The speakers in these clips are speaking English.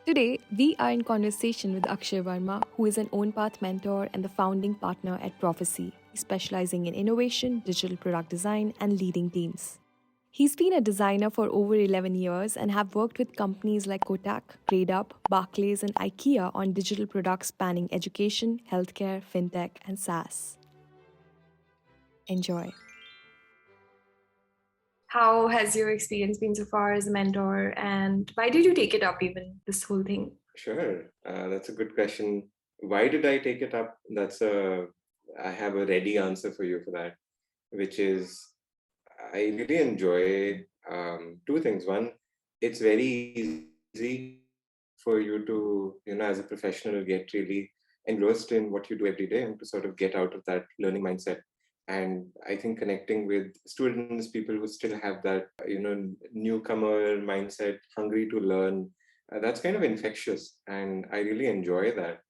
Today, we are in conversation with Akshay Verma, who is an ownpath mentor and the founding partner at Prophecy, specializing in innovation, digital product design, and leading teams. He's been a designer for over 11 years and have worked with companies like Kotak, Gradeup, Barclays, and IKEA on digital products spanning education, healthcare, fintech, and SaaS. Enjoy. How has your experience been so far as a mentor, and why did you take it up, even this whole thing? Sure, that's a good question. Why did I take it up? I have a ready answer for you for that, which is I really enjoy two things. One, it's very easy for you to, as a professional, get really engrossed in what you do every day and to sort of get out of that learning mindset. And I think connecting with students, people who still have that, newcomer mindset, hungry to learn, that's kind of infectious, and I really enjoy that.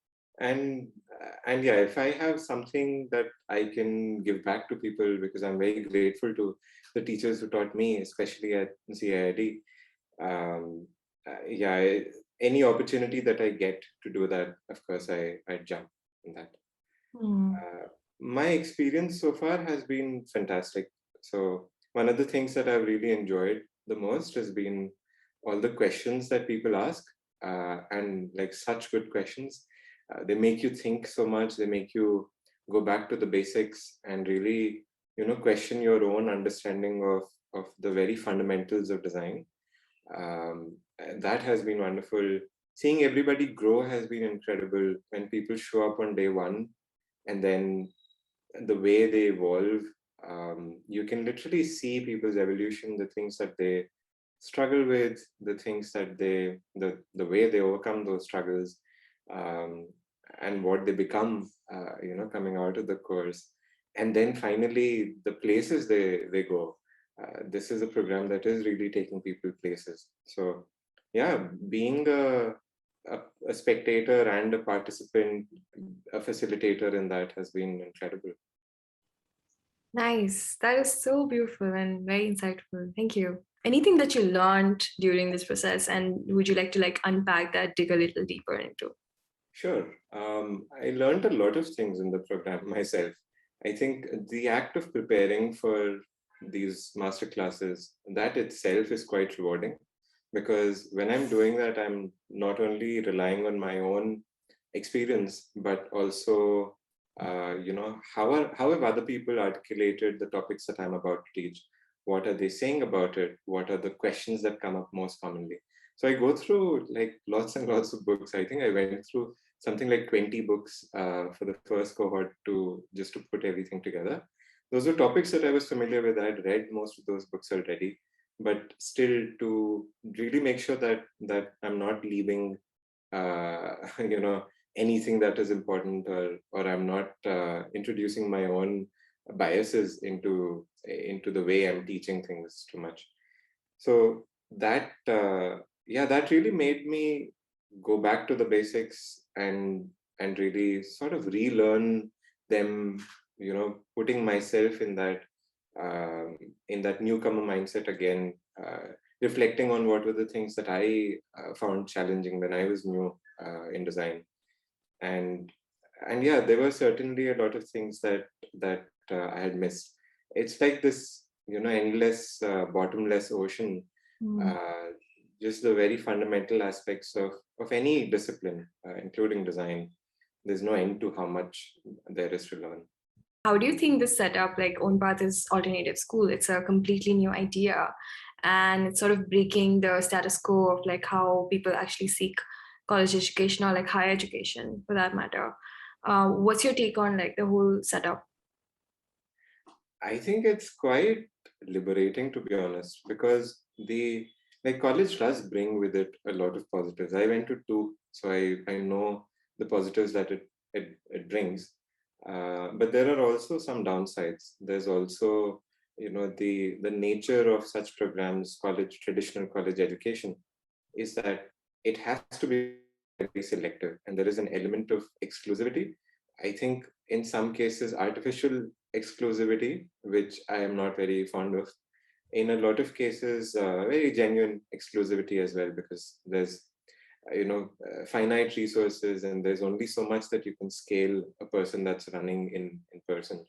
And yeah, if I have something that I can give back to people, because I'm very grateful to the teachers who taught me, especially at CIID. Um, yeah, any opportunity that I get to do that, of course, I jump in that. Hmm. My experience so far has been fantastic. So one of the things that I've really enjoyed the most has been all the questions that people ask, and like such good questions. They make you think so much. They make you go back to the basics and really, question your own understanding of the very fundamentals of design. And that has been wonderful. Seeing everybody grow has been incredible. When people show up on day one, and then the way they evolve, you can literally see people's evolution, the things that they struggle with, the things that the way they overcome those struggles, um, and what they become, coming out of the course. And then finally, the places they go. This is a program that is really taking people places. So, yeah, being a spectator and a participant, a facilitator in that has been incredible. Nice. That is so beautiful and very insightful. Thank you. Anything that you learned during this process, and would you like to unpack that, dig a little deeper into? Sure. I learned a lot of things in the program myself. I think the act of preparing for these master classes, that itself is quite rewarding, because when I'm doing that, I'm not only relying on my own experience, but also, how have other people articulated the topics that I'm about to teach? What are they saying about it? What are the questions that come up most commonly? So I go through like lots and lots of books. I think I went through something like 20 books for the first cohort to just to put everything together. Those were topics that I was familiar with. I'd read most of those books already, but still to really make sure that I'm not leaving, you know, anything that is important, or I'm not introducing my own biases into the way I'm teaching things too much. So that yeah, that really made me go back to the basics and really sort of relearn them, putting myself in that newcomer mindset again, reflecting on what were the things that I found challenging when I was new in design. And and yeah, there were certainly a lot of things that I had missed. It's like this, endless, bottomless ocean. Hmm. uh, just the very fundamental aspects of any discipline, including design. There's no end to how much there is to learn. How do you think this setup, like OwnPath is alternative school, it's a completely new idea, and it's sort of breaking the status quo of how people actually seek college education or higher education for that matter. What's your take on the whole setup? I think it's quite liberating, to be honest, because the like college does bring with it a lot of positives. I went to two, so I know the positives that it brings. But there are also some downsides. There's also, the nature of such programs, traditional college education, is that it has to be very selective, and there is an element of exclusivity. I think in some cases, artificial exclusivity, which I am not very fond of. In a lot of cases, very genuine exclusivity as well, because there's finite resources, and there's only so much that you can scale a person that's running in person.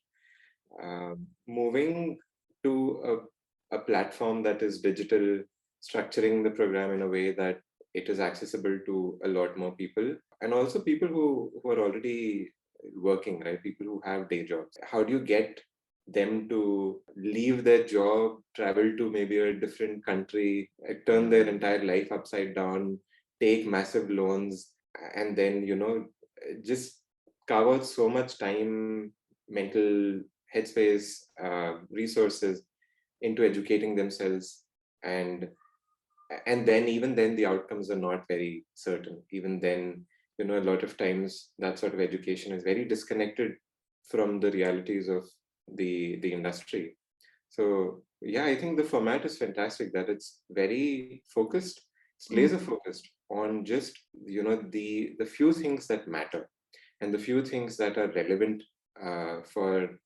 Moving to a platform that is digital, structuring the program in a way that it is accessible to a lot more people, and also people who are already working, right? People who have day jobs. How do you get them to leave their job, travel to maybe a different country, turn their entire life upside down, take massive loans, and then, just carve out so much time, mental headspace, resources into educating themselves, and then even then the outcomes are not very certain. Even then, a lot of times that sort of education is very disconnected from the realities of the industry. So yeah, I think the format is fantastic, that it's very focused, it's laser focused on just the few things that matter, and the few things that are relevant for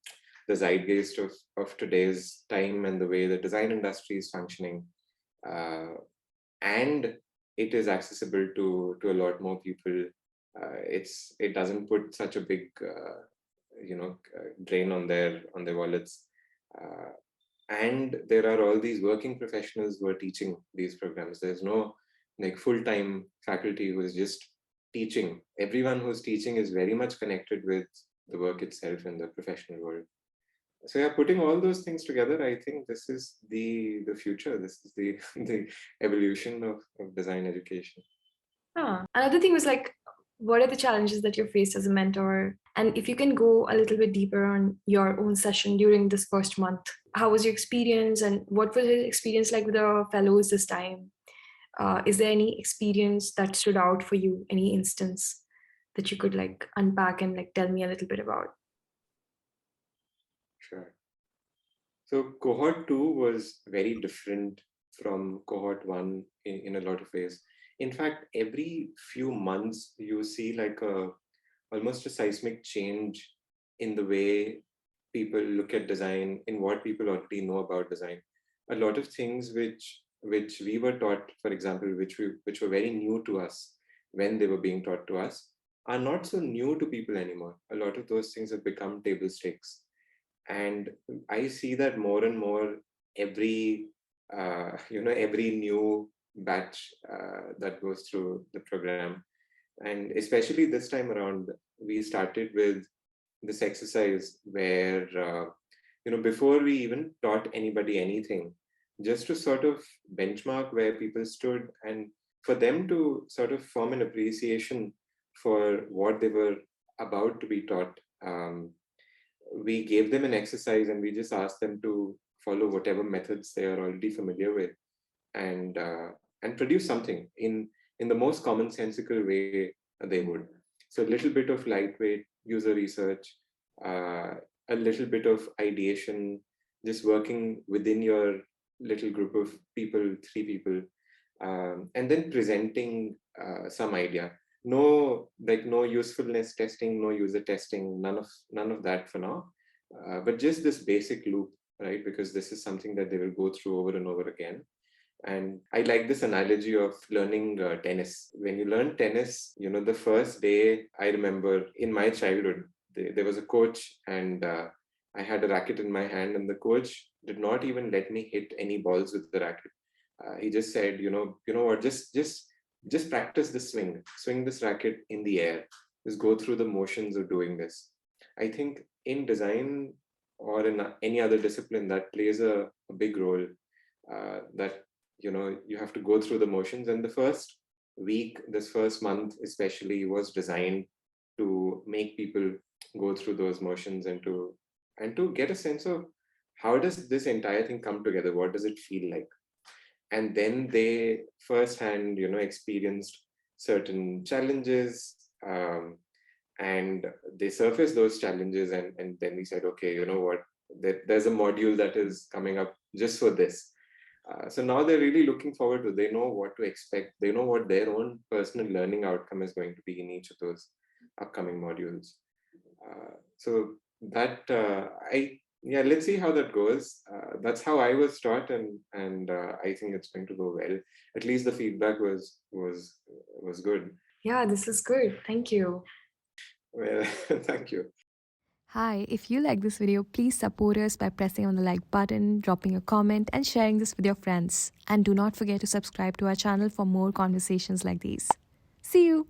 the zeitgeist of today's time and the way the design industry is functioning. And it is accessible to a lot more people. It doesn't put such a big drain on their wallets. And there are all these working professionals who are teaching these programs. There's no like full-time faculty who is just teaching. Everyone who's teaching is very much connected with the work itself in the professional world. So yeah, putting all those things together, I think this is the future. This is the the evolution of design education. Another thing was like, what are the challenges that you're faced as a mentor? And if you can go a little bit deeper on your own session during this first month, how was your experience, and what was your experience like with the fellows this time? Is there any experience that stood out for you? Any instance that you could like unpack and like tell me a little bit about? Sure. So cohort 2 was very different from cohort 1 in a lot of ways. In fact, every few months you see like almost a seismic change in the way people look at design, in what people already know about design. A lot of things which we were taught, for example, which were very new to us when they were being taught to us, are not so new to people anymore. A lot of those things have become table stakes, and I see that more and more every every new batch that goes through the program. And especially this time around, we started with this exercise where before we even taught anybody anything, just to sort of benchmark where people stood, and for them to sort of form an appreciation for what they were about to be taught. We gave them an exercise, and we just asked them to follow whatever methods they are already familiar with, and produce something in the most commonsensical way they would. So a little bit of lightweight user research, a little bit of ideation, just working within your little group of people, 3 people, and then presenting some idea. No usefulness testing, no user testing, none of that for now, but just this basic loop, right? Because this is something that they will go through over and over again. And I like this analogy of learning tennis. When you learn tennis, the first day, I remember in my childhood, there was a coach, and I had a racket in my hand, and the coach did not even let me hit any balls with the racket. He just said, you know what, just practice the swing this racket in the air, just go through the motions of doing this. I think in design or in any other discipline, that plays a big role, that you have to go through the motions. And the first week, this first month especially, was designed to make people go through those motions, and to get a sense of how does this entire thing come together, what does it feel like. And then they firsthand experienced certain challenges, and they surfaced those challenges, and then we said, okay, you know what, there's a module that is coming up just for this. So now they're really looking forward to, they know what to expect, they know what their own personal learning outcome is going to be in each of those upcoming modules. So that I yeah, let's see how that goes. That's how I was taught, and I think it's going to go well. At least the feedback was good. Yeah, this is good. Thank you. Well, thank you. Hi, if you like this video, please support us by pressing on the like button, dropping a comment, and sharing this with your friends. And do not forget to subscribe to our channel for more conversations like these. See you!